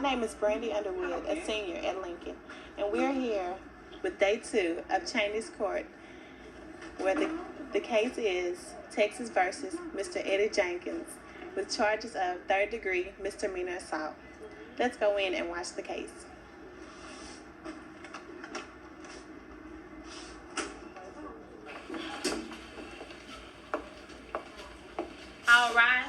name is Brandy Underwood, a senior at Lincoln, and we're here with day 2 of Cheney's Court, where the case is Texas versus Mr. Eddie Jenkins with charges of third-degree misdemeanor assault. Let's go in and watch the case. All rise.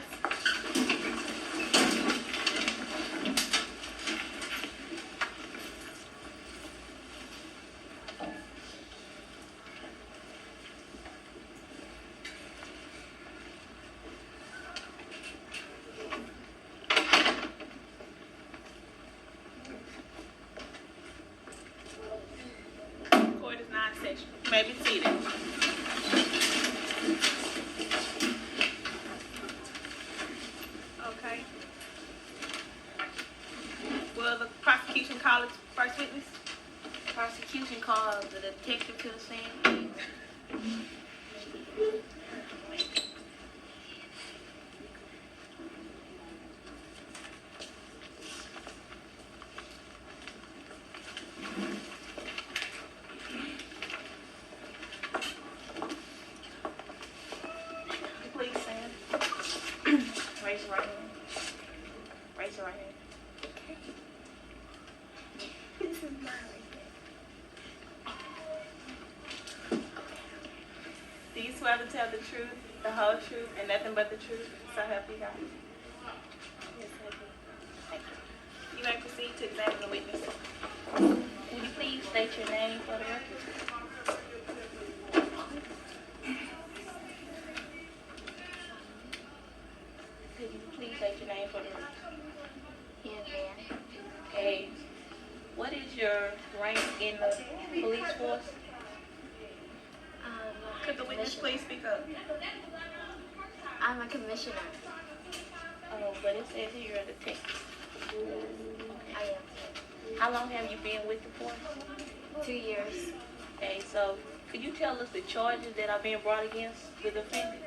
Court is non-session. You may be seated. Okay. Will the prosecution call its first witness? Prosecution called the detective to the scene, please. Please stand. Raise your right hand. Raise your right hand. This is mine right Do you swear to tell the truth, the whole truth, and nothing but the truth? So help you God. Yes, I do. Thank you. You may proceed to examine the witness. Would you please state your name for the record? Could you please state your name for the record? Yes, ma'am. Okay. What is your rank in the police force? Could the witness please speak up? I'm a commissioner. Oh, but it says here you're a detective. I am. How long have you been with the force? 2 years. Okay, so could you tell us the charges that are being brought against the defendant?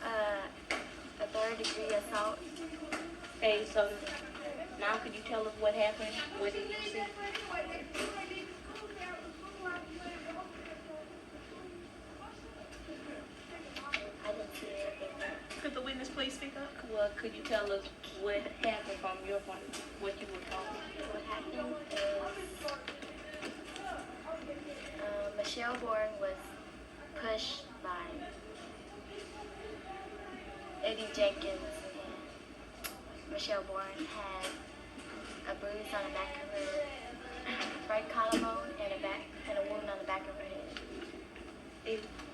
A third-degree assault. Okay, so now could you tell us what happened? What did you see? I didn't see anything. Could the witness please speak up? Well, could you tell us what happened from your point of view, what you were talking? What happened is Michelle Bourne was pushed by Eddie Jenkins, and Michelle Bourne had a bruise on the back of her right collarbone and a wound on the back of her head.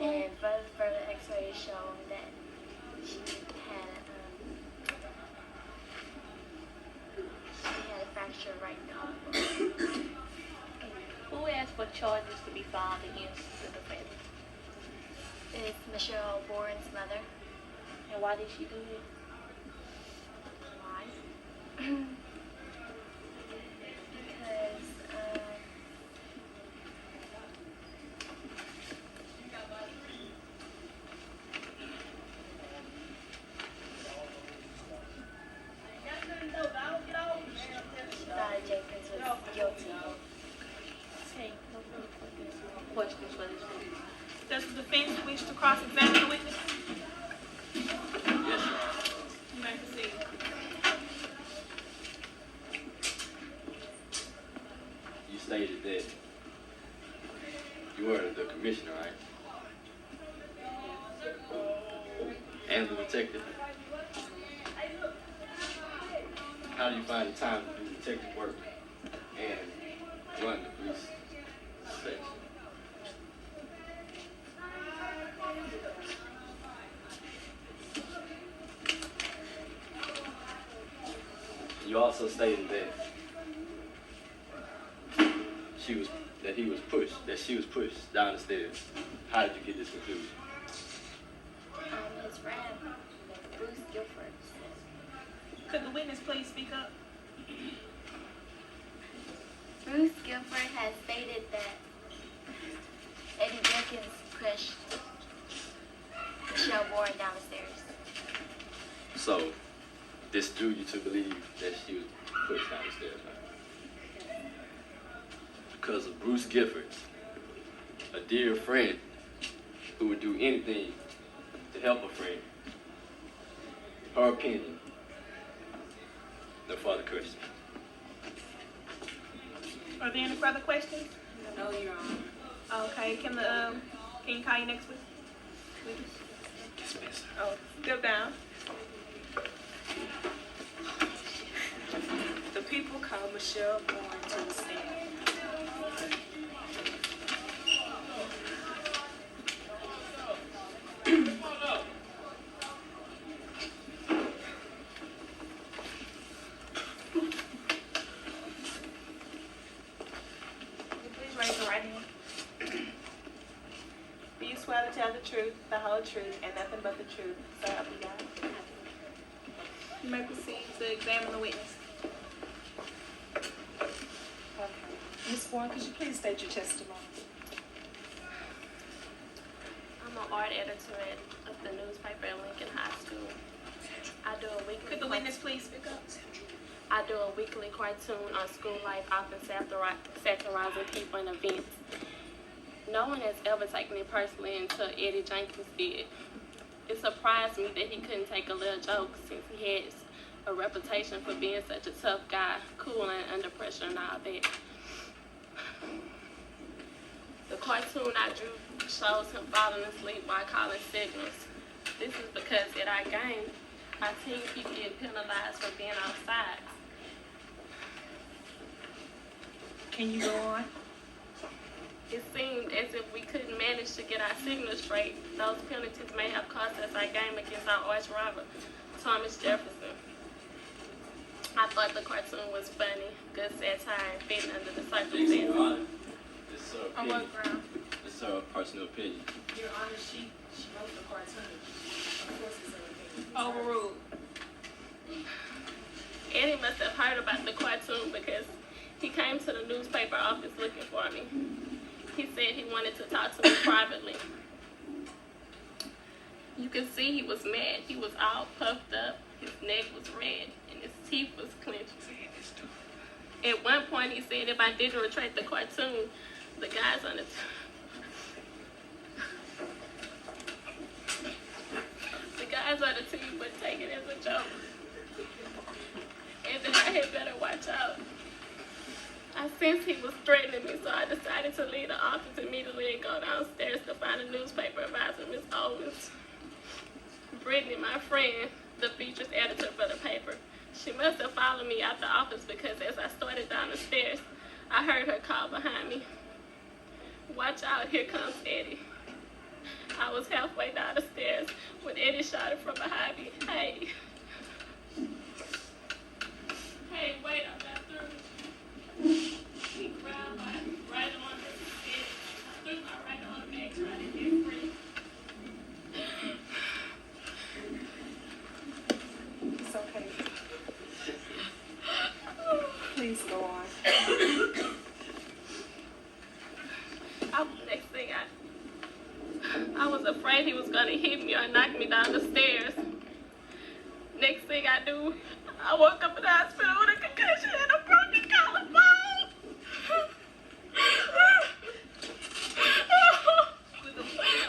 And further x-rays showed that she had a fracture right collarbone. Who asked for charges to be filed against the defendant? It's Michelle Bourne's mother. And why did she do it? Why? Because she thought Jenkins was guilty. Hey, no further questions for this witness. Does the defense wish to cross-examine the witness? Yes, You may proceed. you stated that you were the commissioner, right? And the detective. How do you find the time to do detective work and run the police station? You also stated that she was pushed down the stairs. How did you get this conclusion? His friend, Bruce Guilford. Could the witness please speak up? Bruce Guilford has stated that Eddie Jenkins pushed Michelle Bourne down the stairs. So, this drew you to believe that she was pushed down the stairs? Because of Bruce Gifford, a dear friend who would do anything to help a friend. Her opinion, no further question. Are there any further questions? No, Your Honor. Okay, can you call your next witness? Oh, step down. The people call Michelle Bourne to the stand. Please raise your right hand. Do you swear to tell the truth, the whole truth, and nothing but the truth, so help you God? You may proceed to examine the witness. Okay. Ms. Bourne, could you please state your testimony? I'm an art editor of the newspaper at Lincoln High School. I do a weekly. Could the witness please speak up? I do a weekly cartoon on school life, often satirizing people and events. No one has ever taken it personally until Eddie Jenkins did. It surprised me that he couldn't take a little joke since he has a reputation for being such a tough guy, cool and under pressure and all that. The cartoon I drew shows him falling asleep while calling signals. This is because at our game, our team keeps getting penalized for being outside. Can you go on? It seemed as if we couldn't manage to get our signals straight. Those penalties may have cost us our game against our arch rival, Thomas Jefferson. I thought the cartoon was funny, good satire, and fitting under the circumstances. This is her On opinion. what ground? This is her personal opinion. Your Honor, she wrote the cartoon. Of course it's her opinion. Overruled. Eddie must have heard about the cartoon because he came to the newspaper office looking for me. He said he wanted to talk to me privately. You could see he was mad. He was all puffed up, his neck was red, and his teeth was clenched. At one point he said if I didn't retract the cartoon, the guys on the team would take it as a joke. And then I had better watch out. I sensed he was threatening me, so I decided to leave the office immediately and go downstairs to find a newspaper advisor, Miss Owens. Brittany, my friend, the features editor for the paper. She must have followed me out the office because as I started down the stairs, I heard her call behind me. Watch out, here comes Eddie. I was halfway down the stairs when Eddie shouted from behind me, hey. Hey, wait, I'm not through. He grabbed my right arm and said, I threw my right arm back trying to get free. It's okay. Please go on. Next thing I was afraid he was gonna hit me or knock me down the stairs. Next thing I knew, I woke up in the hospital with a concussion and a broken collarbone.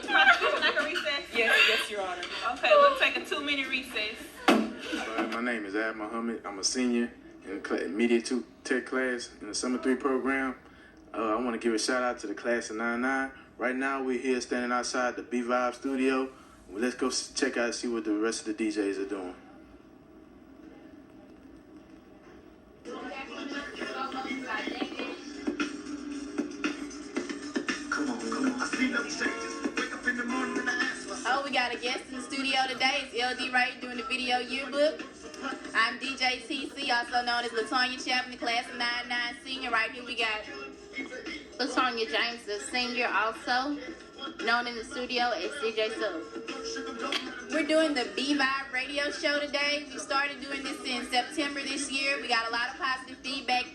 Prosecution, I can recess? Yes, Your Honor. Okay, we'll take a 2-minute recess. My name is Ad Muhammad. I'm a senior in the Media Tech class in the Summer 3 program. I want to give a shout out to the class of 99. Right now, we're here standing outside the B-Vibe studio. Well, let's go check out and see what the rest of the DJs are doing. Oh, we got a guest in the studio today. It's LD Wright doing the video yearbook. I'm DJ TC, also known as LaTonya Chapman, class of 99 senior. Right here we got LaTonya James, the senior, also known in the studio as DJ Sub. We're doing the B-Vibe radio show today. We started doing this in September this year. We got a lot of positive feedback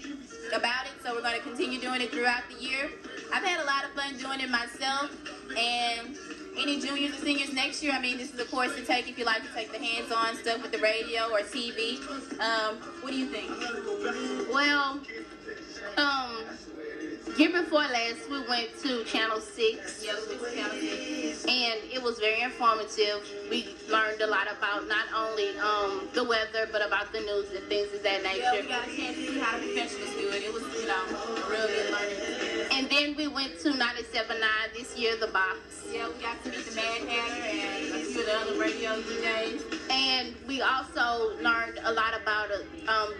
about it, so we're going to continue doing it throughout the year. I've had a lot of fun doing it myself, and any juniors or seniors next year? I mean, this is a course to take if you like to take the hands-on stuff with the radio or TV. What do you think? Well, year before last, we went to Channel 6. Yeah, we went to Channel 6. And it was very informative. We learned a lot about not only the weather, but about the news and things of that nature. Yeah, we got a chance to see how the professionals do it. It was, you know, a real good learning experience. And then we went to 97.9 this year, the box. Yeah, we got to meet the Mad Hatter and a few of the other radio DJs. And we also learned a lot about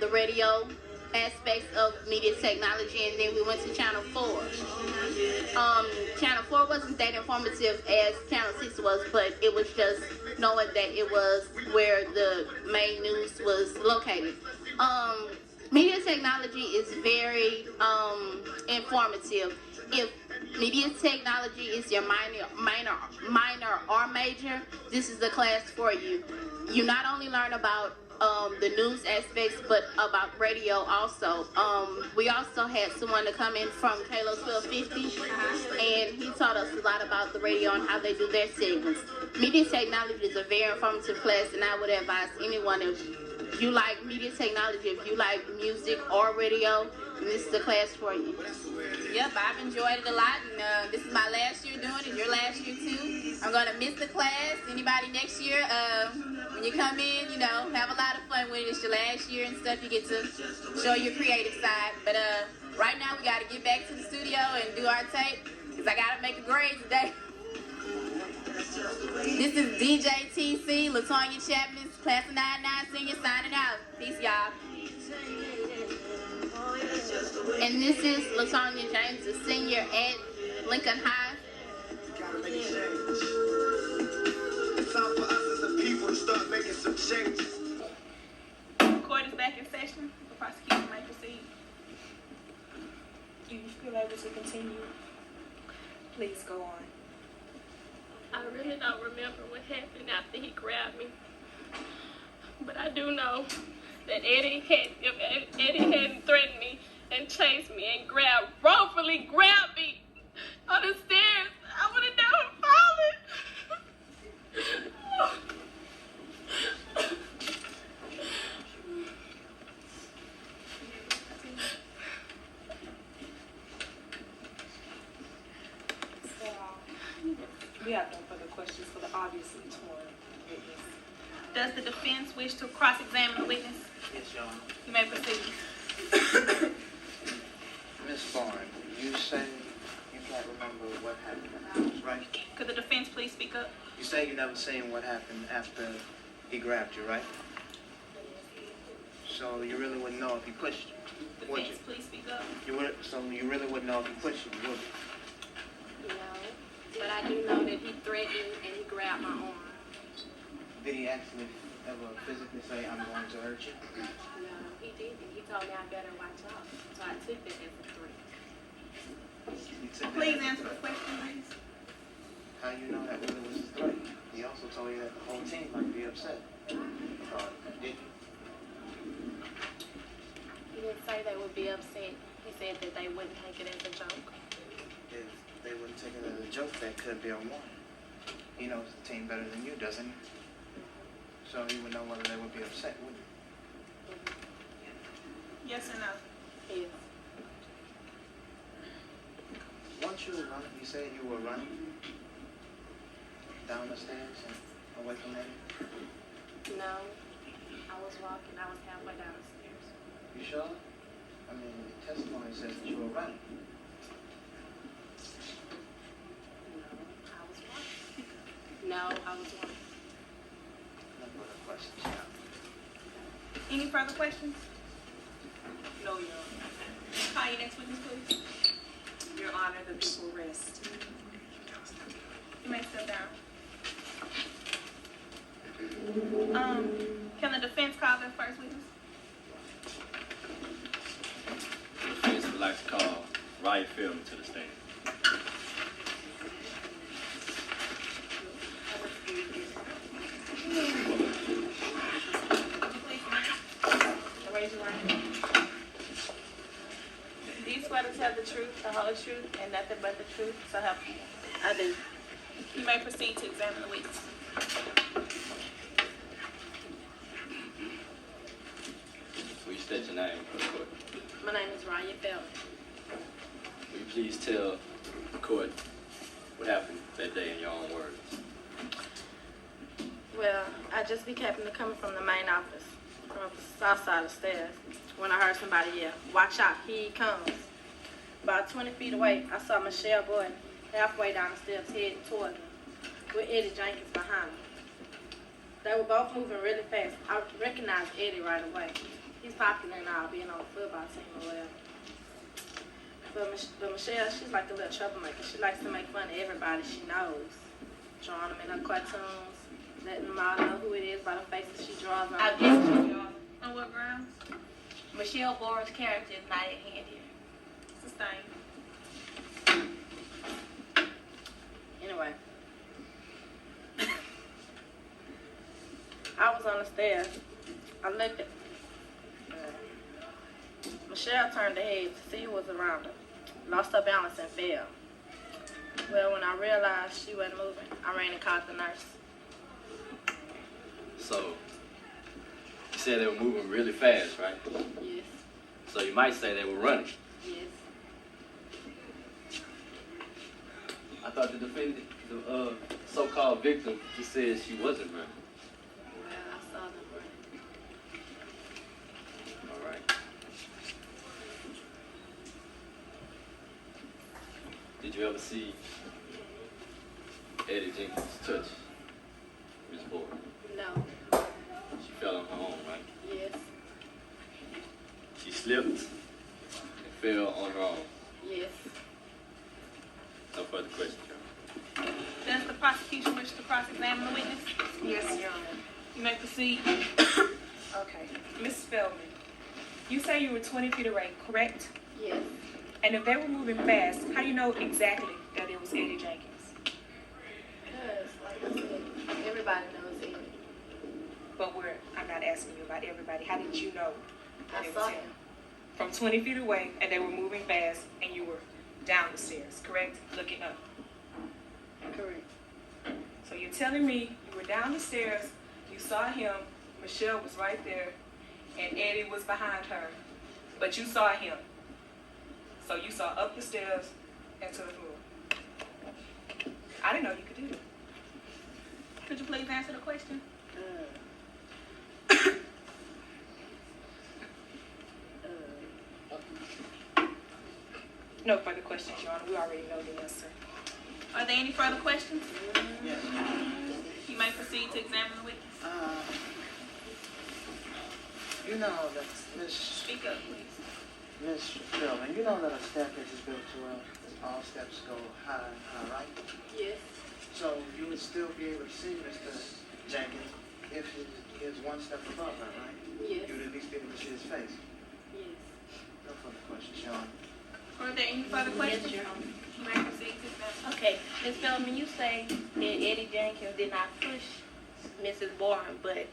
the radio aspects of media technology, and then we went to Channel 4. Channel 4 wasn't that informative as Channel 6 was, but it was just knowing that it was where the main news was located. Media technology is very informative. If media technology is your minor or major, this is the class for you. You not only learn about the news aspects, but about radio also. We also had someone to come in from Kalo 1250, and he taught us a lot about the radio and how they do their segments. Media technology is a very informative class, and I would advise anyone, if you like media technology, if you like music or radio, this is the class for you. Yep, I've enjoyed it a lot, and this is my last year doing it, your last year too. I'm going to miss the class. Anybody next year, when you come in, you know, have a lot of fun with it. It's your last year and stuff. You get to show your creative side. But right now, we got to get back to the studio and do our tape, because I got to make a grade today. This is DJ TC, Latonya Chapman, class of 99 senior, signing out. Peace, y'all. And this is Latonya James, a senior at Lincoln High. Gotta make a change. It's time for us as a people to start making some changes. Court is back in session. The prosecution may proceed. Do you feel able to continue? Please go on. I really don't remember what happened after he grabbed me. But I do know that if Eddie hadn't threatened me and chased me and wrongfully grabbed me on the stairs, I would have never fallen. We have no further questions for the obviously torn witness. Does the defense wish to cross-examine the witness? Yes, Your Honor. You may proceed. Miss Barnes, you say you can't remember what happened afterwards, right? Could the defense please speak up? You say you never seen what happened after he grabbed you, right? So you really wouldn't know if he pushed you, would you? Defense, please speak up. So you really wouldn't know if he pushed you, would you? No, but I do know that he threatened and he grabbed my arm. Did he actually ever physically say, "I'm going to hurt you"? No, he didn't. He told me I better watch out. So I took that as a threat. You took that Please as a answer the threat. question, please. How you know that really was a threat? He also told you that the whole team might be upset about it, didn't he? He didn't say they would be upset. He said that they wouldn't take it as a joke. If they wouldn't take it as a joke, that could be a warning. He knows the team better than you, doesn't he? So he would know whether they would be upset, wouldn't he? Yes or no? Yes. Once you were running, you said you were running down the stairs and away from Eddie? No, I was walking. I was halfway down the stairs. You sure? I mean, the testimony says that you were running. No, I was walking. No further questions, yeah. Any further questions? No, Your Honor. Call your next witness, please. Your Honor, the people rest. You may sit down. Can the defense call their first witness? The defense would like to call Ryan Philbin to the stand. Raise your right hand. Do you swear to tell the truth, the whole truth, and nothing but the truth, so help you? I do. You may proceed to examine the witness. Will you state your name for the court? My name is Ryan Feldman. Will you please tell the court what happened that day in your own words? Well, I just happened to coming from the main office, from the south side of the stairs, when I heard somebody yell, "Watch out, here he comes." About 20 feet away, I saw Michelle Boyd halfway down the steps heading toward me, with Eddie Jenkins behind me. They were both moving really fast. I recognized Eddie right away. He's popular now, being on the football team or whatever. But Michelle, she's like a little troublemaker. She likes to make fun of everybody she knows, drawing them in her cartoons, letting them all know who it is by the faces she draws on. On what grounds? Michelle Boyd's character is not at hand here. Sustained. Anyway, I was on the stairs. I looked at Michelle turned her head to see who was around her, lost her balance and fell. Well, when I realized she wasn't moving, I ran and called the nurse. So, you said they were moving really fast, right? Yes, So you might say they were running. yes. I thought the defendant, the so-called victim, just said she wasn't running. Well, I saw them running. All right. Did you ever see Eddie Jenkins touch Miss Boyd? No, She fell on her own, right? yes, She slipped and fell on her own. yes. No further questions, Your Honor. Does the prosecution wish to cross-examine the witness? Yes, Your Honor. You may proceed. Okay, Ms. Feldman, you say you were 20 feet away, correct? Yes, And if they were moving fast, how do you know exactly that it was Eddie Jenkins? because, like I said, everybody knows Eddie. But I'm not asking you about everybody. How did you know that I it saw was him? him. From 20 feet away, and they were moving fast, and you were down the stairs, correct? Looking up. Correct. So you're telling me you were down the stairs, you saw him, Michelle was right there, and Eddie was behind her, but you saw him. So you saw up the stairs and to the floor. I didn't know you could do that. Could you please answer the question? No further questions, Your Honor. We already know the answer. Are there any further questions? Yes. You may proceed to examine the witness. You know that Miss Speak up, please. Feldman, you know that a staircase is built to where all steps go high and high, right? Yes, So you would still be able to see Mr. Jenkins if he is one step above her, right? yes, You would at least be able to see his face. yes. No further questions, Your Honor. Are there any further questions? Yes, Your Honor. You may proceed to examine. Okay, Ms. Feldman, you say that Eddie Jenkins did not push Mrs. Bourne, but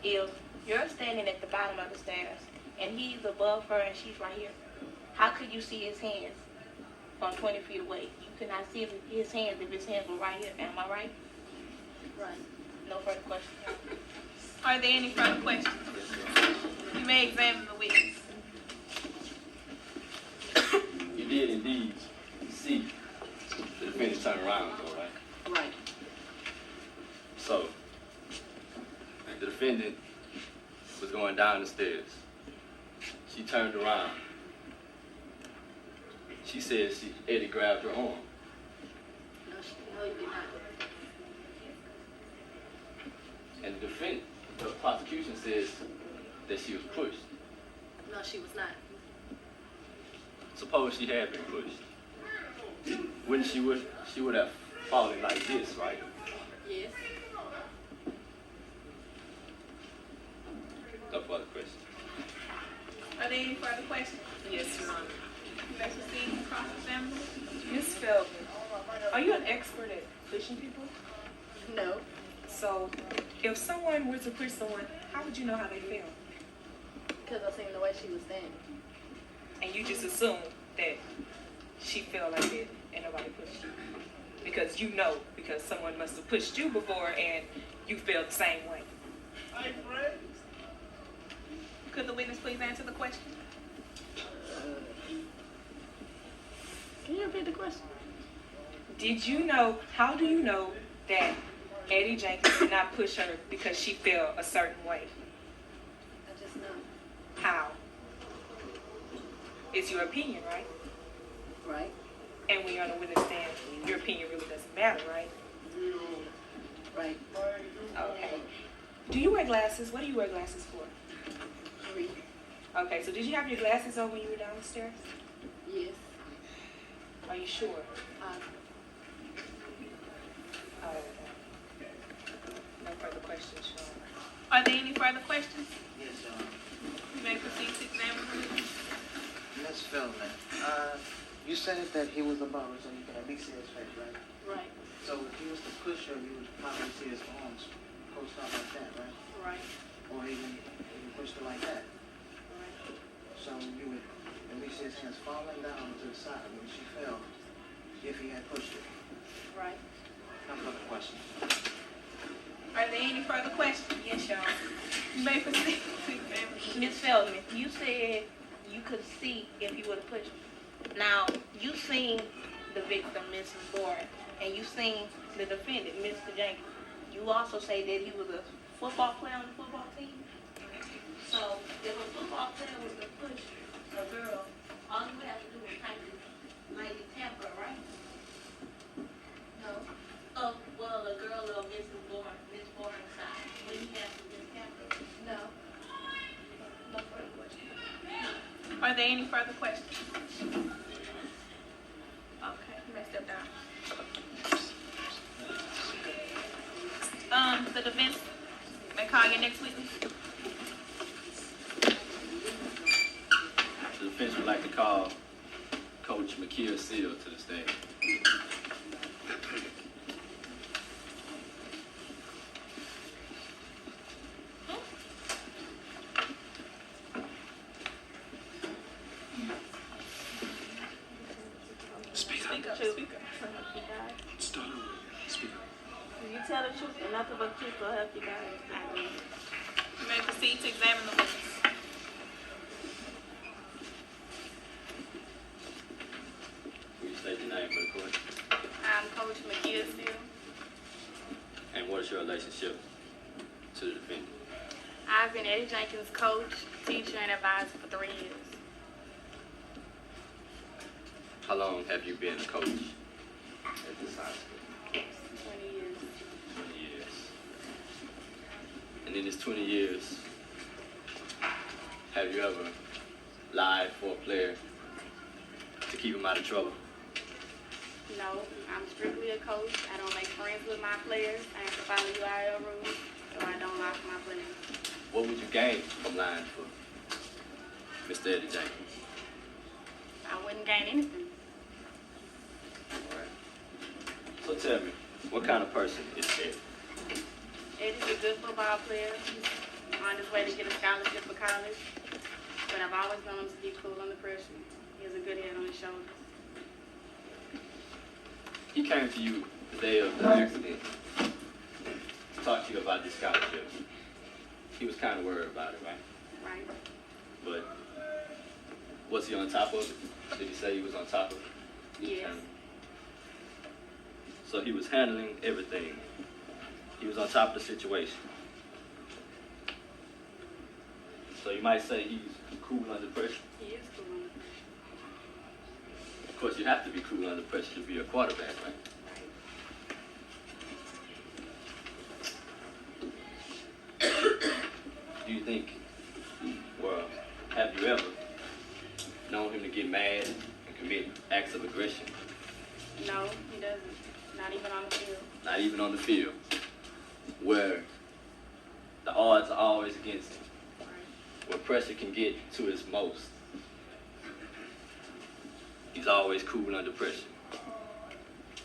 if you're standing at the bottom of the stairs and he's above her and she's right here, how could you see his hands from 20 feet away? You could not see his hands if his hands were right here. Am I right? Right. No further questions. Are there any further questions? You may examine the witness. You did indeed see the defendant turn around, though, right? Right. So, the defendant was going down the stairs. She turned around. She said Eddie grabbed her arm. No, he did not. And the prosecution says that she was pushed. No, she was not. Suppose she had been pushed. Wouldn't she would have fallen like this, right? Yes. No further questions. Are there any further questions? Yes, Your Honor. You may proceed to cross-examine the witness. Ms. Feldman, are you an expert at pushing people? No. So, if someone were to push someone, how would you know how they feel? Because I seen the way she was standing. And you just assume that she felt like that and nobody pushed you. because you know, because someone must have pushed you before and you feel the same way. Could the witness please answer the question? Can you repeat the question? How do you know that Eddie Jenkins did not push her because she felt a certain way? I just know. How? It's your opinion, right? Right. And when you're on the witness stand, your opinion really doesn't matter, right? Right. Okay. Do you wear glasses? What do you wear glasses for? Read. Okay, so did you have your glasses on when you were down the stairs? Yes. Are you sure? Oh, okay. No further questions, Sean. Are there any further questions? Yes, You may proceed to examine the witness. Miss Feldman, you said that he was a barber, so you can at least see his face, right? Right. So if he was to push her, you would probably see his arms post out like that, right? Right. Or even pushed her like that. Right. So you would at least see his hands falling down to the side when she fell, if he had pushed her. Right. No further questions. Are there any further questions? Yes, Sean. You may proceed to examine. Miss Feldman, you said you could see if he would have pushed her. Now, you seen the victim, Mrs. Boyd, and you seen the defendant, Mr. Jenkins. You also say that he was a football player on the football team. So, if a football player was to push a girl, all you would have to do is kind of lightly tap her, right? No. Oh, well, a girl of Mrs. Boyd, Miss Boyd's side, when you have to just tap her. No. No further questions. Are there any further questions? Okay, you may step down. The defense may call your next witness. The defense would like to call Coach Makia Seal to the stand. Speak up. Start over. Speak up. If you tell the truth and nothing but the truth will help you guys. You may proceed to examine the witness. Will you state your name for the court? I'm Coach Makia Seal. And what is your relationship to the defendant? I've been Eddie Jenkins' coach, teacher, and advisor for 3 years. How long have you been a coach at this high school? 20 years. 20 years. And in this 20 years, have you ever lied for a player to keep him out of trouble? No, I'm strictly a coach. I don't make friends with my players. I have to follow UIL rules, so I don't lie for my players. What would you gain from lying for Mr. Eddie Jenkins? I wouldn't gain anything. All right. So tell me, what kind of person is Eddie? Eddie's a good football player. He's on his way to get a scholarship for college. But I've always known him to be cool under pressure. He has a good head on his shoulders. He came to you the day of the accident, talked to you about this scholarship. He was kind of worried about it, right? Right. But was he on top of it? Did he say he was on top of it? Yes. So he was handling everything. He was on top of the situation. So you might say he's cool under pressure. He is cool under pressure. Of course, you have to be cool under pressure to be a quarterback, right? Do you think, well, have you ever known him to get mad and commit acts of aggression? No, he doesn't. Not even on the field. Not even on the field, where the odds are always against him, where pressure can get to its most. He's always cool under pressure.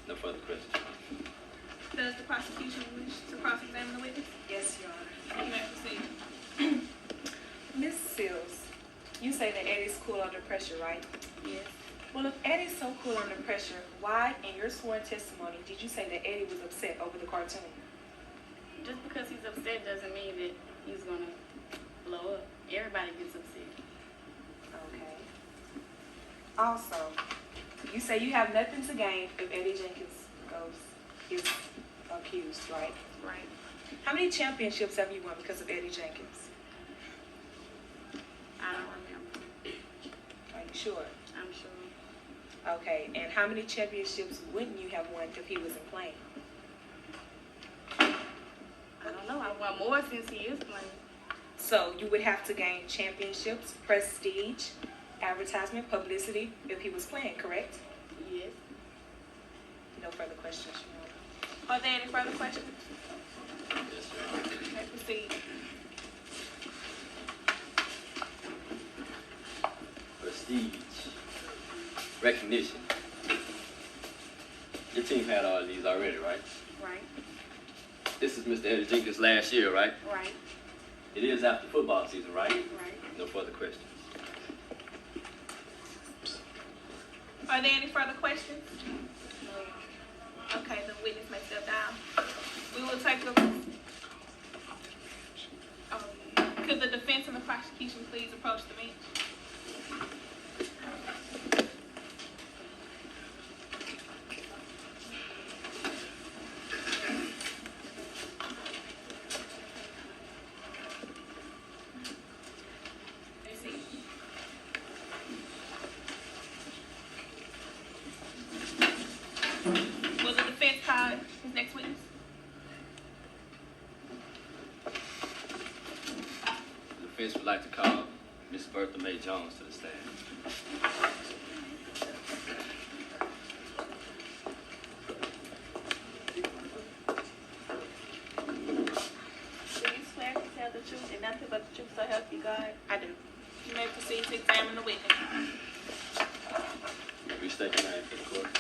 No further questions. Does the prosecution wish to cross-examine the witness? Yes, Your Honor. You may proceed. Miss Seals, you say that Eddie's cool under pressure, right? Yes. Well, if Eddie's so cool under pressure, why in your sworn testimony did you say that Eddie was upset over the cartoon? Just because he's upset doesn't mean that he's gonna blow up. Everybody gets upset. Okay. Also, you say you have nothing to gain if Eddie Jenkins is accused, right? Right. How many championships have you won because of Eddie Jenkins? I don't remember. Are you sure? I'm sure. Okay, and how many championships wouldn't you have won if he wasn't playing? I don't know. I want more since he is playing. So you would have to gain championships, prestige, advertisement, publicity if he was playing, correct? Yes. No further questions, Your Honor. Are there any further questions? Yes, Your Honor. You may proceed. Prestige, recognition. Your team had all of these already, right? Right. This is Mr. Eddie Jenkins' last year, right? Right. It is after football season, right? Right. No further questions. Are there any further questions? Okay, the witness may step down. We will take the. Could the defense and the prosecution please approach the bench? Will the defense call his next witness? The defense would like to call Miss Bertha Mae Jones to the stand. Do you swear to tell the truth and nothing but the truth, so help you God? I do. You may proceed to examine the witness. Restate your name for the court.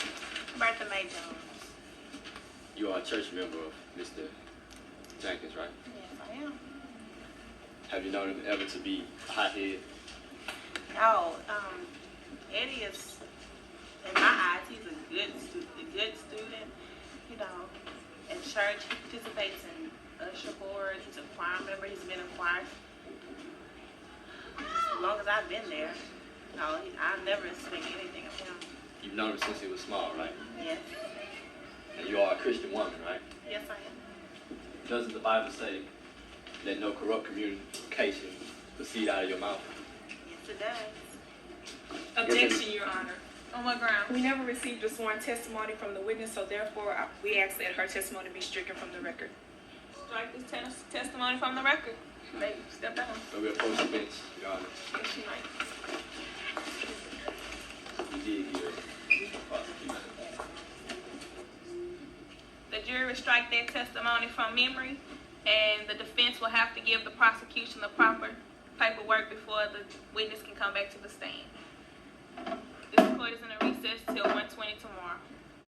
Bertha Mae Jones. You are a church member of Mr. Jenkins, right? Yes, I am. Have you known him ever to be a hothead? No, Eddie is, in my eyes, he's a good student. You know, in church, he participates in usher board. He's a choir member. He's been in choir as long as I've been there. No, I've never seen anything of him. You've known him since he was small, right? Yes. And you are a Christian woman, right? Yes, I am. Doesn't the Bible say, let no corrupt communication proceed out of your mouth? Yes, it does. Objection, Your Honor. On what ground? We never received a sworn testimony from the witness, so therefore we ask that her testimony be stricken from the record. Strike this testimony from the record. Maybe step down. So we approach the bench, Your Honor. Yes, she might. We did hear prosecution. The jury will strike that testimony from memory, and the defense will have to give the prosecution the proper paperwork before the witness can come back to the stand. This court is in a recess till 1:20 tomorrow.